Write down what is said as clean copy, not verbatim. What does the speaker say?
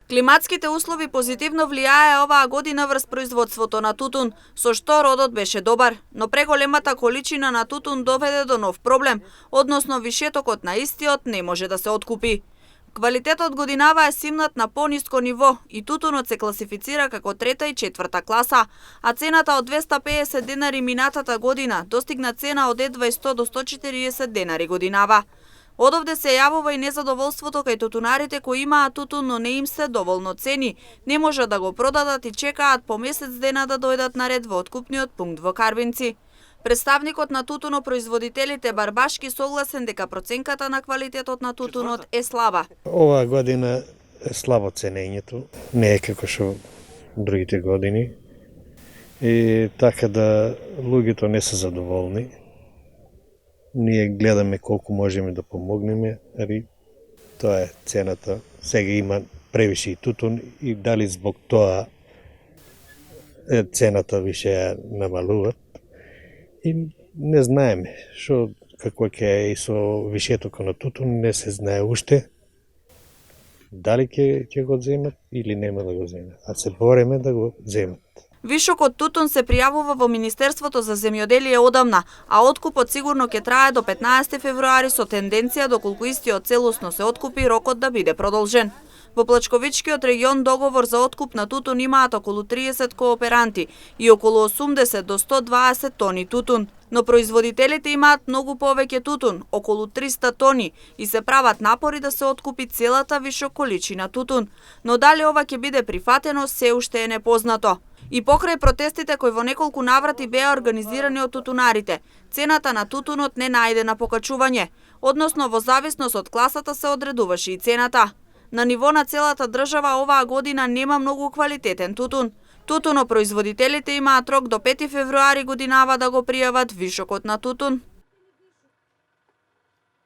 Климатските услови позитивно влијае оваа година врз производството на тутун, со што родот беше добар, но преголемата количина на тутун доведе до нов проблем, односно вишетокот на истиот не може да се откупи. Квалитетот годинава е симнат на пониско ниво и тутунот се класифицира како трета и четврта класа, а цената од 250 денари минатата година достигна цена од едва 100 до 140 денари годинава. Одовде се јавува и незадоволството кај тутунарите кои имаат тутун, но не им се доволно цени, не можат да го продадат и чекаат по месец дена да дојдат на ред во откупниот пункт во Карбинци. Представникот на тутунопроизводителите Барбашки согласен дека проценката на квалитетот на тутунот е слаба. Оваа година е слабо ценењето, не е како што другите години. И така да луѓето не се задоволни. Ние гледаме колку можеме да помогнеме, али тоа е цената. Сега има превише и тутун и дали због тоа цената више ја намалуваат. И не знаеме какво ќе е и со вишетоко на тутун, не се знае уште дали ќе го земат или нема да го земат, а се бореме да го земат. Вишокот тутун се пријавува во Министерството за земјоделие одамна, а откупот сигурно ќе трае до 15 февруари со тенденција доколку истиот целосно се откупи рокот да биде продолжен. Во Плачковичкиот регион договор за откуп на тутун имаат околу 30 кооперанти и околу 80 до 120 тони тутун. Но производителите имаат многу повеќе тутун, околу 300 тони, и се прават напори да се откупи целата вишок количина тутун. Но дали ова ќе биде прифатено, се уште е непознато. И покрај протестите кои во неколку наврати беа организирани од тутунарите, цената на тутунот не најде на покачување, односно во зависност од класата се одредуваше и цената. На ниво на целата држава оваа година нема многу квалитетен тутун. Тутунопроизводителите имаат рок до 5 февруари годинава да го пријават вишокот на тутун.